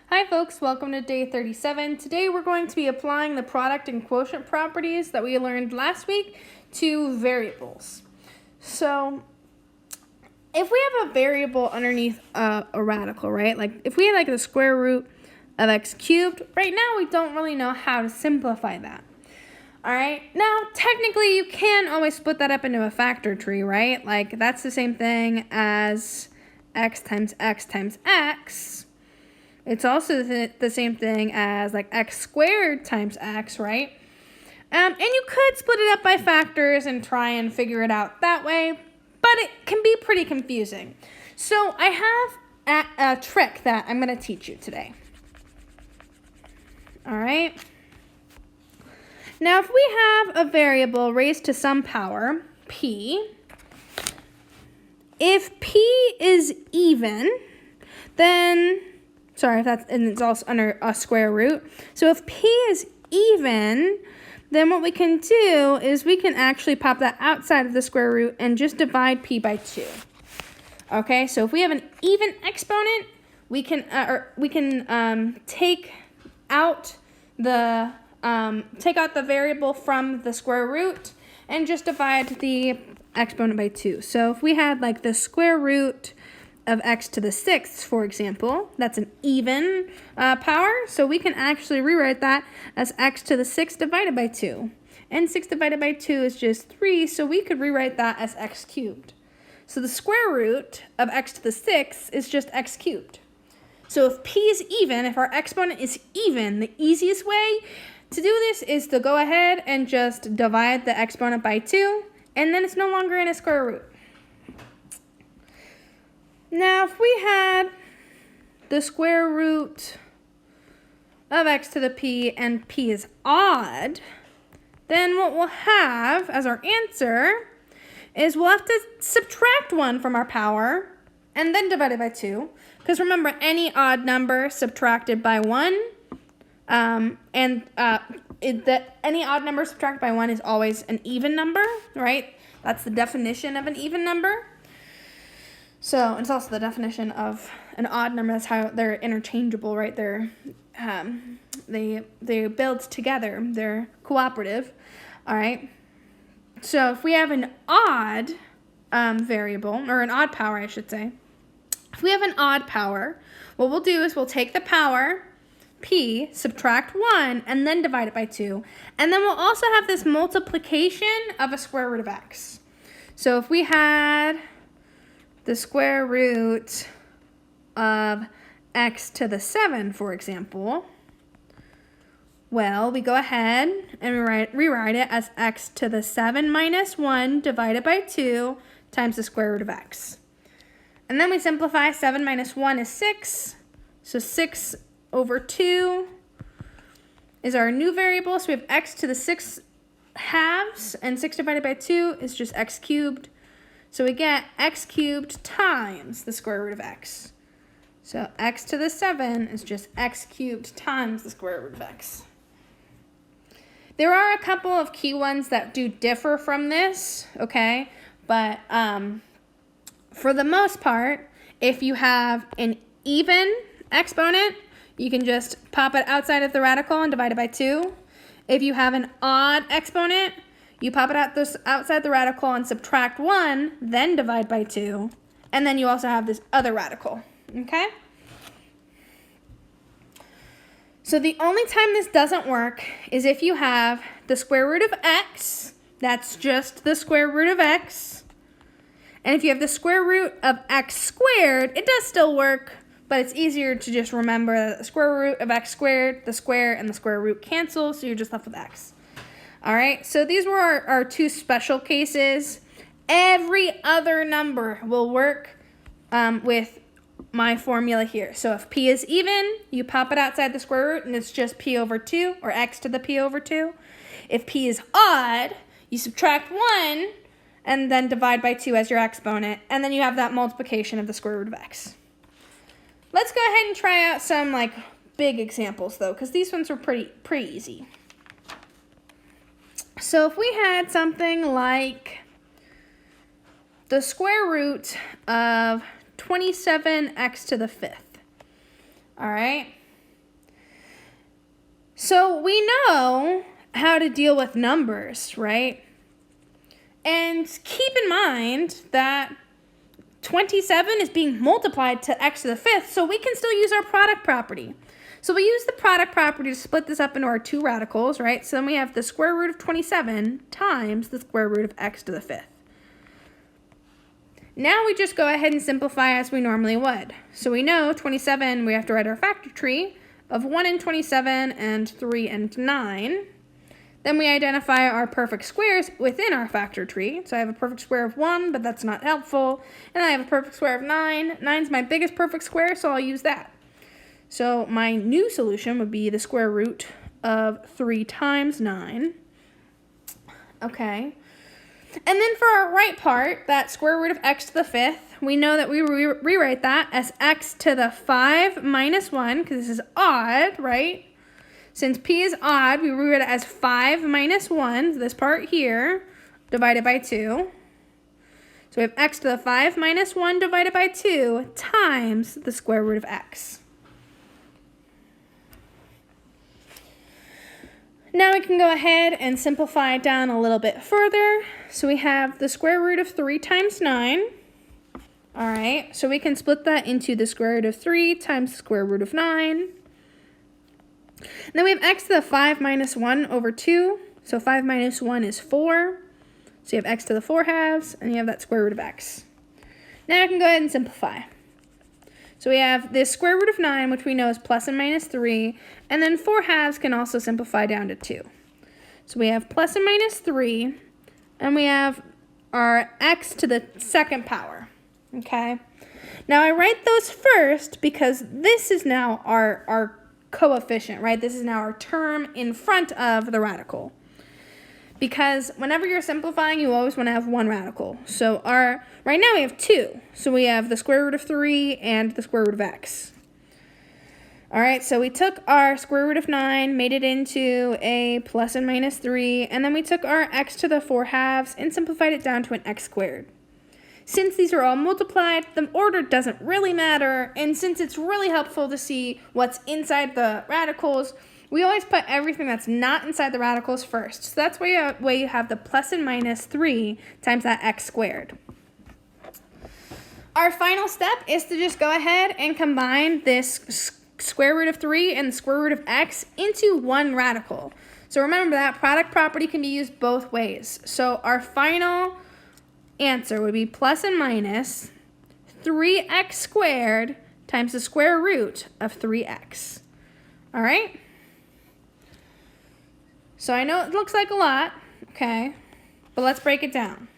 Hi folks, welcome to day 37. Today we're going to be applying the product and quotient properties that we learned last week to variables. So if we have a variable underneath a radical, right? Like if we had like the square root of x cubed, right now we don't really know how to simplify that. All right, now technically you can always split that up into a factor tree, right? Like that's the same thing as x times x times x. It's also the same thing as like x squared times x, right? And you could split it up by factors and try and figure it out that way, but it can be pretty confusing. So I have a trick that I'm going to teach you today. All right. Now, if we have a variable raised to some power, p, if p is even, then... and it's also under a square root. So if p is even, then what we can do is we can actually pop that outside of the square root and just divide p by 2. Okay, so if we have an even exponent, we can take out the variable from the square root and just divide the exponent by 2. So if we had like the square root of x to the 6th, for example, that's an even power, so we can actually rewrite that as x to the 6th divided by 2. And 6 divided by 2 is just 3, so we could rewrite that as x cubed. So the square root of x to the 6th is just x cubed. So if p is even, if our exponent is even, the easiest way to do this is to go ahead and just divide the exponent by 2, and then it's no longer in a square root. Now, if we had the square root of x to the p and p is odd, then what we'll have as our answer is we'll have to subtract 1 from our power and then divide it by 2. Because remember, any odd number subtracted by 1, any odd number subtracted by 1 is always an even number, right? That's the definition of an even number. So it's also the definition of an odd number. That's how they're interchangeable, right? They build together. They're cooperative. All right. So if we have an odd variable, or an odd power, I should say. If we have an odd power, what we'll do is we'll take the power, p, subtract 1, and then divide it by 2. And then we'll also have this multiplication of a square root of x. So if we had the square root of x to the 7, for example, well, we go ahead and rewrite it as x to the 7 minus 1 divided by 2 times the square root of x. And then we simplify. 7 minus 1 is 6, so 6 over 2 is our new variable. So we have x to the 6 halves, and 6 divided by 2 is just x cubed. So we get x cubed times the square root of x. So x to the 7 is just x cubed times the square root of x. There are a couple of key ones that do differ from this, okay? But for the most part, if you have an even exponent, you can just pop it outside of the radical and divide it by 2. If you have an odd exponent, you pop it outside the radical and subtract 1, then divide by 2. And then you also have this other radical, okay? So the only time this doesn't work is if you have the square root of x, that's just the square root of x. And if you have the square root of x squared, it does still work, but it's easier to just remember that the square root of x squared, the square and the square root cancel, so you're just left with x. All right, so these were our two special cases. Every other number will work with my formula here. So if p is even, you pop it outside the square root, and it's just p over 2, or x to the p over 2. If p is odd, you subtract 1, and then divide by 2 as your exponent, and then you have that multiplication of the square root of x. Let's go ahead and try out some like big examples, though, because these ones were pretty easy. So if we had something like the square root of 27x to the 5th, all right? So we know how to deal with numbers, right? And keep in mind that 27 is being multiplied to x to the 5th, so we can still use our product property. So we use the product property to split this up into our two radicals, right? So then we have the square root of 27 times the square root of x to the 5th. Now we just go ahead and simplify as we normally would. So we know 27, we have to write our factor tree of 1 and 27 and 3 and 9. Then we identify our perfect squares within our factor tree. So I have a perfect square of 1, but that's not helpful. And I have a perfect square of 9. 9 is my biggest perfect square, so I'll use that. So my new solution would be the square root of 3 times 9. Okay. And then for our right part, that square root of x to the 5th, we know that we rewrite that as x to the 5 minus 1, because this is odd, right? Since p is odd, we rewrite it as 5 minus 1, this part here, divided by 2. So we have x to the 5 minus 1 divided by 2 times the square root of x. Now we can go ahead and simplify it down a little bit further. So we have the square root of 3 times 9. All right, so we can split that into the square root of 3 times the square root of 9. And then we have x to the 5 minus 1 over 2. So 5 minus 1 is 4. So you have x to the 4 halves, and you have that square root of x. Now I can go ahead and simplify. So we have this square root of 9, which we know is plus and minus 3, and then 4 halves can also simplify down to 2. So we have plus and minus 3, and we have our x to the 2nd power, okay? Now I write those first because this is now our coefficient, right? This is now our term in front of the radical. Because whenever you're simplifying, you always want to have one radical. So right now we have 2. So we have the square root of 3 and the square root of x. All right, so we took our square root of 9, made it into a plus and minus 3, and then we took our x to the 4 halves and simplified it down to an x squared. Since these are all multiplied, the order doesn't really matter, and since it's really helpful to see what's inside the radicals, we always put everything that's not inside the radicals first. So that's why you have the plus and minus 3 times that x squared. Our final step is to just go ahead and combine this square root of 3 and the square root of x into one radical. So remember that product property can be used both ways. So our final answer would be plus and minus 3x squared times the square root of 3x. All right? So I know it looks like a lot, okay, but let's break it down.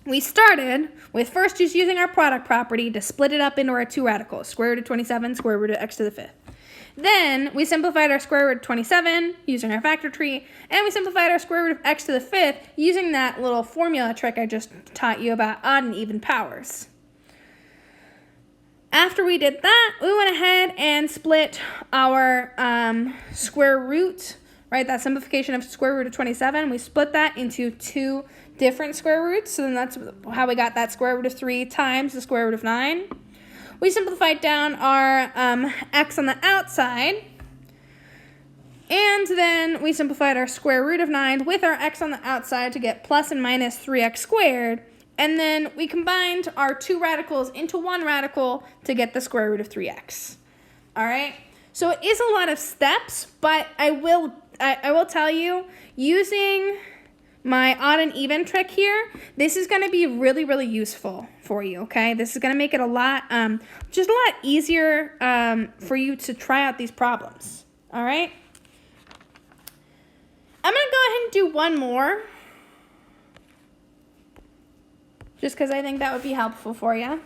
We started with first just using our product property to split it up into our two radicals, square root of 27, square root of x to the 5th. Then we simplified our square root of 27 using our factor tree, and we simplified our square root of x to the 5th using that little formula trick I just taught you about odd and even powers. After we did that, we went ahead and split our square root, right, that simplification of square root of 27, we split that into two different square roots, so then that's how we got that square root of 3 times the square root of 9. We simplified down our x on the outside, and then we simplified our square root of 9 with our x on the outside to get plus and minus 3x squared, and then we combined our two radicals into one radical to get the square root of 3x. All right? So it is a lot of steps, but I will tell you, using my odd and even trick here, this is going to be really, really useful for you, okay? This is going to make it a lot, just a lot easier for you to try out these problems, all right? I'm going to go ahead and do one more, just because I think that would be helpful for you.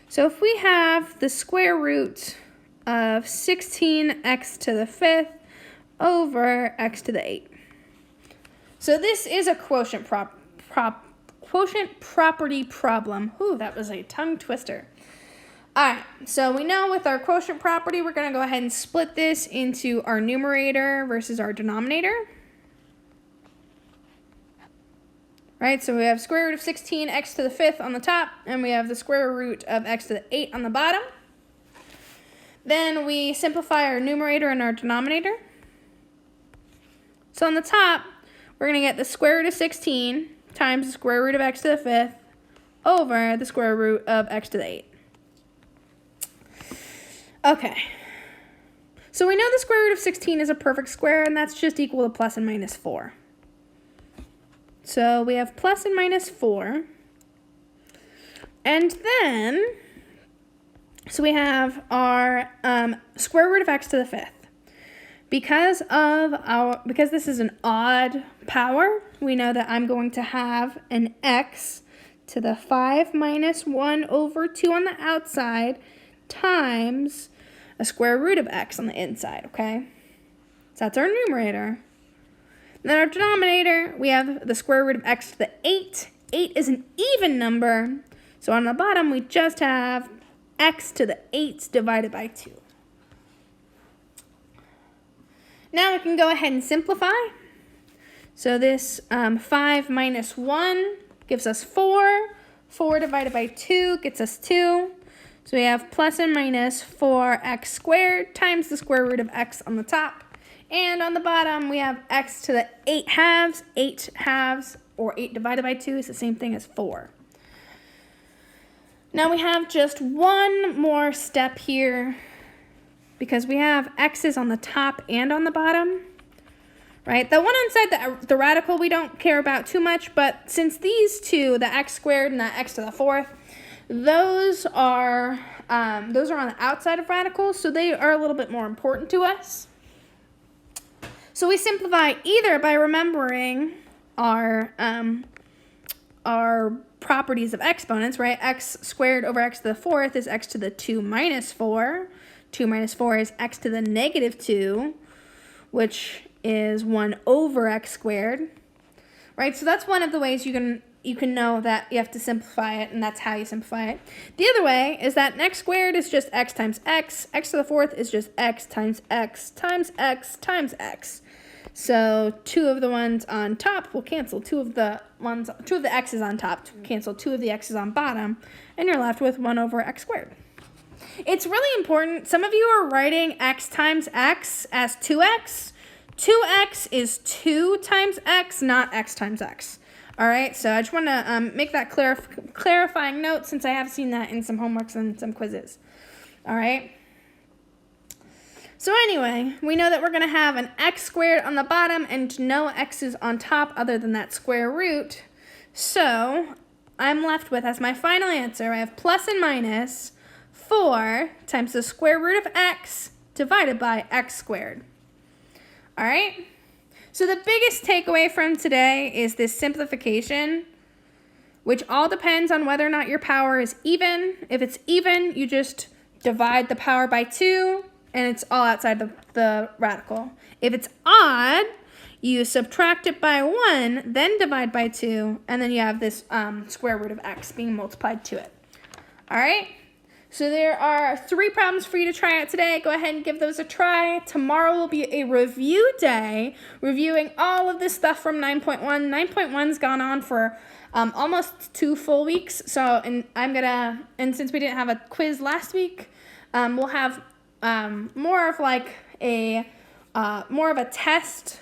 So if we have the square root of 16x to the 5th over x to the 8. So this is a quotient property problem. Ooh, that was a tongue twister. All right, so we know with our quotient property, we're going to go ahead and split this into our numerator versus our denominator. Right, so we have square root of 16x to the 5th on the top, and we have the square root of x to the 8 on the bottom. Then we simplify our numerator and our denominator. So on the top, we're going to get the square root of 16 times the square root of x to the 5th over the square root of x to the 8. Okay. So we know the square root of 16 is a perfect square, and that's just equal to plus and minus 4. So we have plus and minus 4. And then, so we have our square root of x to the 5th. Because this is an odd power, we know that I'm going to have an x to the 5 minus 1 over 2 on the outside times a square root of x on the inside, okay? So that's our numerator. And then our denominator, we have the square root of x to the 8. 8 is an even number, so on the bottom we just have x to the 8 divided by 2. Now we can go ahead and simplify. So this 5 minus 1 gives us 4. 4 divided by 2 gets us 2. So we have plus and minus 4x squared times the square root of x on the top. And on the bottom, we have x to the 8 halves. 8 halves, or 8 divided by 2, is the same thing as 4. Now we have just one more step here, because we have x's on the top and on the bottom, right? The one inside the radical we don't care about too much, but since these two, the x squared and the x to the 4th, those are on the outside of radicals, so they are a little bit more important to us. So we simplify either by remembering our properties of exponents, right? X squared over x to the 4th is x to the 2 minus 4. 2 minus 4 is x to the negative 2, which is 1 over x squared, right? So that's one of the ways you can know that you have to simplify it, and that's how you simplify it. The other way is that x squared is just x times x. X to the 4th is just x times x times x times x. So 2 of the ones on top will cancel. 2 of the x's on top cancel 2 of the x's on bottom, and you're left with 1 over x squared. It's really important. Some of you are writing x times x as 2x. 2x is 2 times x, not x times x. All right, so I just want to make that clarifying note, since I have seen that in some homeworks and some quizzes. All right. So anyway, we know that we're going to have an x squared on the bottom and no x's on top other than that square root. So I'm left with, as my final answer, I have plus and minus 4 times the square root of x divided by x squared. All right? So the biggest takeaway from today is this simplification, which all depends on whether or not your power is even. If it's even, you just divide the power by 2, and it's all outside the radical. If it's odd, you subtract it by 1, then divide by 2, and then you have this square root of x being multiplied to it. All right? So there are 3 problems for you to try out today. Go ahead and give those a try. Tomorrow will be a review day, reviewing all of this stuff from 9.1. 9.1's gone on for almost 2 full weeks. So, and since we didn't have a quiz last week, we'll have more of a test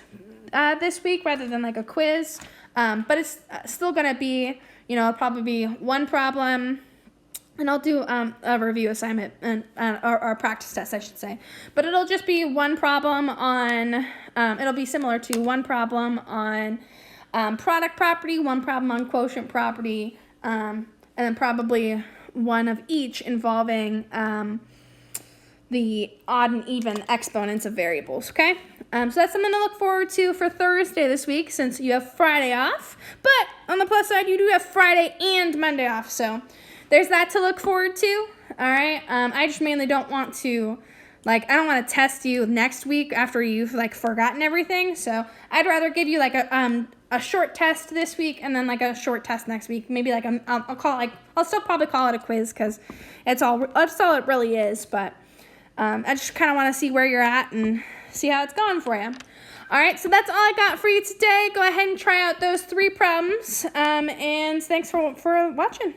this week rather than like a quiz. But it's still gonna be, probably be 1 problem. And I'll do a review assignment or practice test, I should say. But it'll just be 1 problem on, it'll be similar to 1 problem on product property, 1 problem on quotient property, and then probably 1 of each involving the odd and even exponents of variables, okay? So that's something to look forward to for Thursday this week, since you have Friday off. But on the plus side, you do have Friday and Monday off, so there's that to look forward to, all right? I just mainly don't want to, I don't want to test you next week after you've, forgotten everything. So I'd rather give you, a short test this week and then, a short test next week. Maybe, I'll still probably call it a quiz, because that's all it really is. But I just kind of want to see where you're at and see how it's going for you. All right, so that's all I got for you today. Go ahead and try out those 3 problems, and thanks for watching.